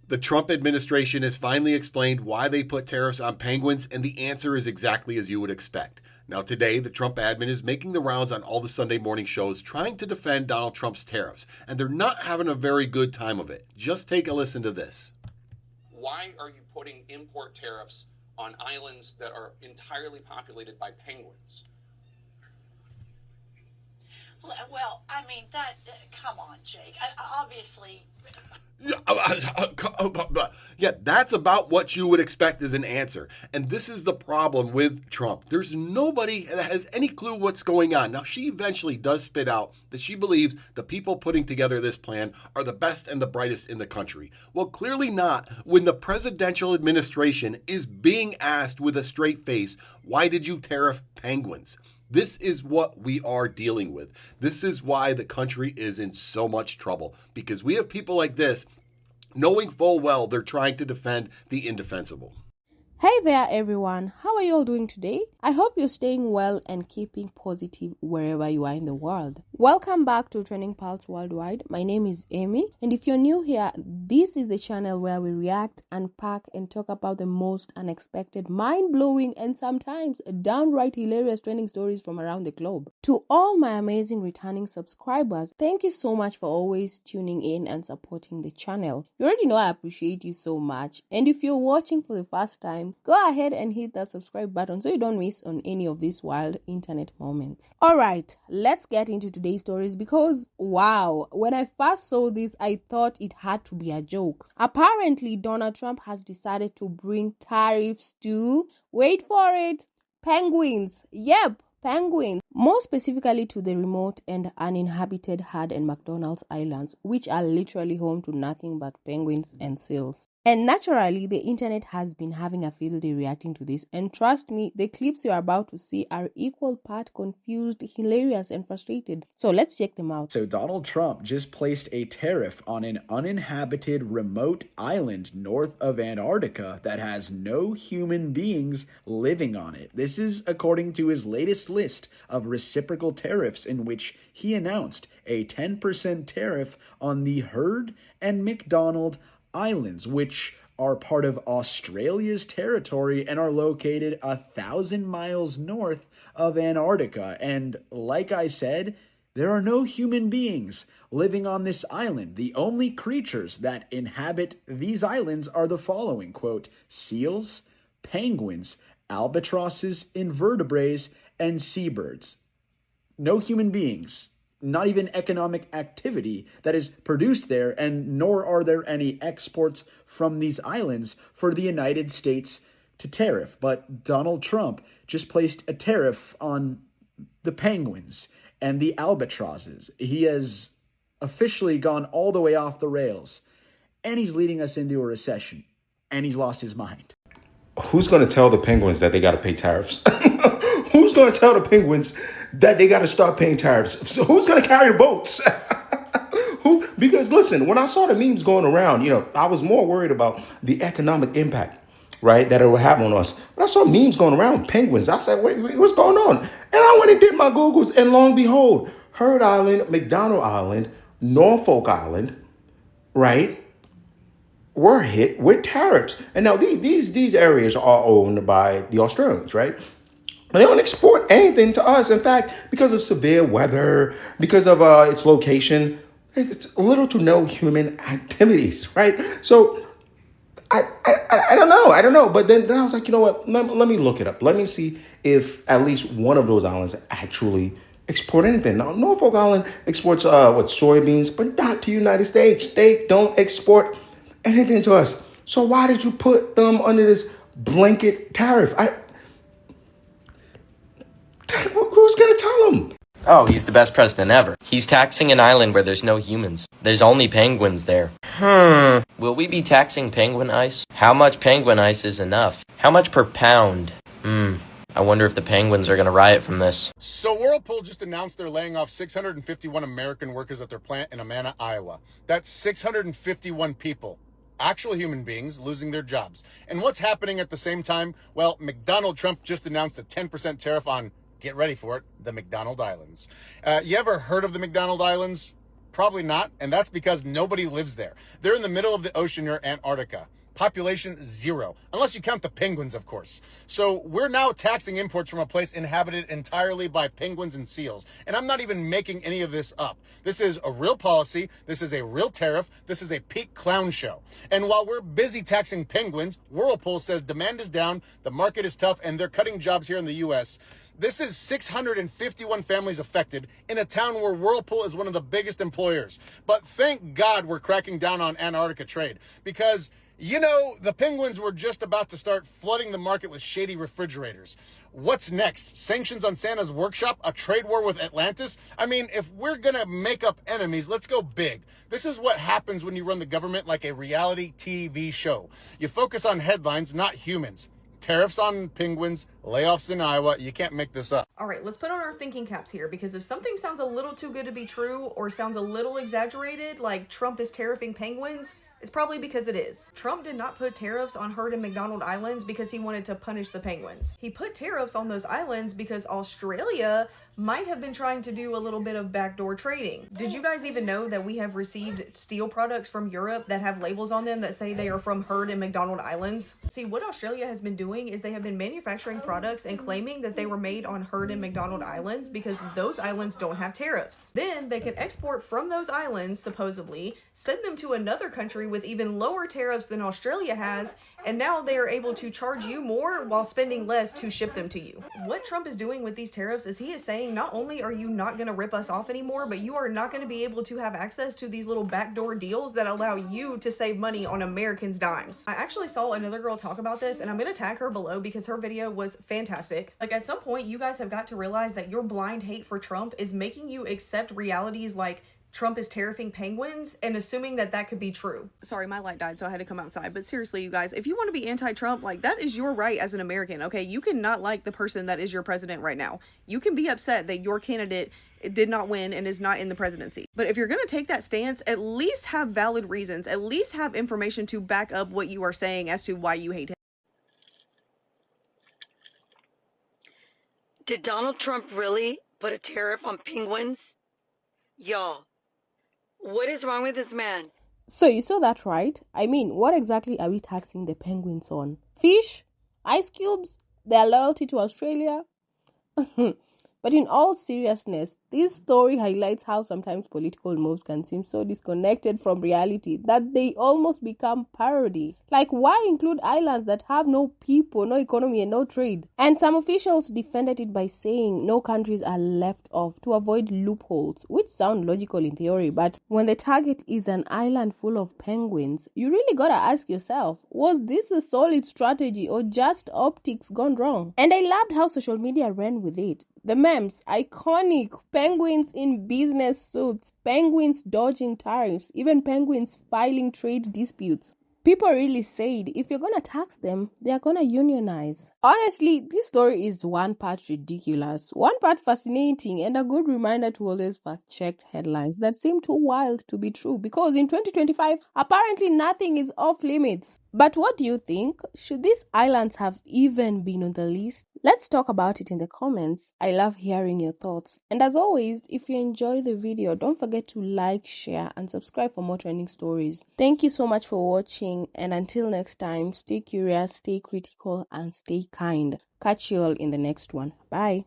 The Trump administration has finally explained why they put tariffs on penguins, and the answer is exactly as you would expect. Now, today, the Trump admin is making the rounds on all the Sunday morning shows trying to defend Donald Trump's tariffs, and they're not having a very good time of it. Just take a listen to this. Why are you putting import tariffs on islands that are entirely populated by penguins? Well, I mean, come on, Jake. Obviously. Yeah, that's about what you would expect as an answer. And this is the problem with Trump. There's nobody that has any clue what's going on. Now, she eventually does spit out that she believes the people putting together this plan are the best and the brightest in the country. Well, clearly not when the presidential administration is being asked with a straight face, why did you tariff penguins? This is what we are dealing with. This is why the country is in so much trouble, because we have people like this knowing full well they're trying to defend the indefensible. Hey there everyone, how are you all doing today? I hope you're staying well and keeping positive wherever you are in the world. Welcome back to Trending Pulse Worldwide. My name is Amy, and if you're new here, this is the channel where we react, unpack, and talk about the most unexpected, mind-blowing, and sometimes downright hilarious trending stories from around the globe. To all my amazing returning subscribers, thank you so much for always tuning in and supporting the channel. You already know I appreciate you so much, and if you're watching for the first time, go ahead and hit that subscribe button so you don't miss on any of these wild internet moments. Alright, let's get into today's stories because wow, when I first saw this, I thought it had to be a joke. Apparently, Donald Trump has decided to bring tariffs to, wait for it, penguins. Yep, penguins. More specifically to the remote and uninhabited Hard and McDonald's Islands, which are literally home to nothing but penguins and seals. And naturally, the internet has been having a field day reacting to this. And trust me, the clips you're about to see are equal part confused, hilarious, and frustrated. So let's check them out. So Donald Trump just placed a tariff on an uninhabited remote island north of Antarctica that has no human beings living on it. This is according to his latest list of reciprocal tariffs, in which he announced a 10% tariff on the Heard and McDonald Islands, which are part of Australia's territory and are located 1,000 miles north of Antarctica. And like I said, there are no human beings living on this island. The only creatures that inhabit these islands are the following, quote, seals, penguins, albatrosses, invertebrates, and seabirds. No human beings. Not even economic activity that is produced there, and nor are there any exports from these islands for the United States to tariff. But Donald Trump just placed a tariff on the penguins and the albatrosses. He has officially gone all the way off the rails, and he's leading us into a recession, and he's lost his mind. Who's going to tell the penguins that they got to pay tariffs? Who's going to tell the penguins that they got to start paying tariffs? So who's going to carry the boats? Who? Because listen, when I saw the memes going around, I was more worried about the economic impact, right, that it would have on us. But I saw memes going around, penguins. I said, wait, what's going on? And I went and did my Googles, and lo and behold, Heard Island, McDonald Island, Norfolk Island, right, were hit with tariffs. And now these areas are owned by the Australians, right? They don't export anything to us. In fact, because of severe weather, because of its location, it's little to no human activities, right? So I don't know. But then I was like, you know what? Let me look it up. Let me see if at least one of those islands actually export anything. Now, Norfolk Island exports soybeans, but not to the United States. They don't export anything to us. So why did you put them under this blanket tariff? Who's going to tell him? Oh, he's the best president ever. He's taxing an island where there's no humans. There's only penguins there. Will we be taxing penguin ice? How much penguin ice is enough? How much per pound? I wonder if the penguins are going to riot from this. So Whirlpool just announced they're laying off 651 American workers at their plant in Amana, Iowa. That's 651 people. Actual human beings losing their jobs. And what's happening at the same time? Well, McDonald Trump just announced a 10% tariff on, get ready for it, the McDonald Islands. You ever heard of the McDonald Islands? Probably not, and that's because nobody lives there. They're in the middle of the ocean near Antarctica. Population 0, unless you count the penguins, of course. So we're now taxing imports from a place inhabited entirely by penguins and seals. And I'm not even making any of this up. This is a real policy. This is a real tariff. This is a peak clown show. And while we're busy taxing penguins, Whirlpool says demand is down, the market is tough, and they're cutting jobs here in the U.S. This is 651 families affected in a town where Whirlpool is one of the biggest employers. But thank God we're cracking down on Antarctica trade, because you know, the penguins were just about to start flooding the market with shady refrigerators. What's next? Sanctions on Santa's workshop? A trade war with Atlantis? I mean, if we're gonna make up enemies, let's go big. This is what happens when you run the government like a reality TV show. You focus on headlines, not humans. Tariffs on penguins, layoffs in Iowa. You can't make this up. All right, let's put on our thinking caps here, because if something sounds a little too good to be true or sounds a little exaggerated, like Trump is tariffing penguins, it's probably because it is. Trump did not put tariffs on Heard and McDonald Islands because he wanted to punish the penguins. He put tariffs on those islands because Australia might have been trying to do a little bit of backdoor trading. Did you guys even know that we have received steel products from Europe that have labels on them that say they are from Heard and McDonald Islands? See, what Australia has been doing is they have been manufacturing products and claiming that they were made on Heard and McDonald Islands because those islands don't have tariffs. Then they can export from those islands, supposedly, send them to another country with even lower tariffs than Australia has, and now they are able to charge you more while spending less to ship them to you. What Trump is doing with these tariffs is he is saying not only are you not going to rip us off anymore, but you are not going to be able to have access to these little backdoor deals that allow you to save money on Americans' dimes. I actually saw another girl talk about this, and I'm going to tag her below because her video was fantastic. Like, at some point, you guys have got to realize that your blind hate for Trump is making you accept realities like Trump is tariffing penguins and assuming that that could be true. Sorry, my light died, so I had to come outside. But seriously, you guys, if you want to be anti-Trump, like, that is your right as an American, okay? You cannot like the person that is your president right now. You can be upset that your candidate did not win and is not in the presidency. But if you're going to take that stance, at least have valid reasons. At least have information to back up what you are saying as to why you hate him. Did Donald Trump really put a tariff on penguins? Y'all, what is wrong with this man? So you saw that, right? I mean, what exactly are we taxing the penguins on? Fish? Ice cubes? Their loyalty to Australia? But in all seriousness, this story highlights how sometimes political moves can seem so disconnected from reality that they almost become parody. Like, why include islands that have no people, no economy, and no trade? And some officials defended it by saying no countries are left off to avoid loopholes, which sound logical in theory, but when the target is an island full of penguins, you really gotta ask yourself, was this a solid strategy or just optics gone wrong? And I loved how social media ran with it. The memes, iconic, penguins in business suits, penguins dodging tariffs, even penguins filing trade disputes. People really said if you're gonna tax them, they're gonna unionize. Honestly, this story is one part ridiculous, one part fascinating, and a good reminder to always fact-check headlines that seem too wild to be true, because in 2025, apparently nothing is off limits. But what do you think? Should these islands have even been on the list? Let's talk about it in the comments. I love hearing your thoughts. And as always, if you enjoy the video, don't forget to like, share, and subscribe for more trending stories. Thank you so much for watching, and until next time, stay curious, stay critical, and stay kind. Catch you all in the next one. Bye.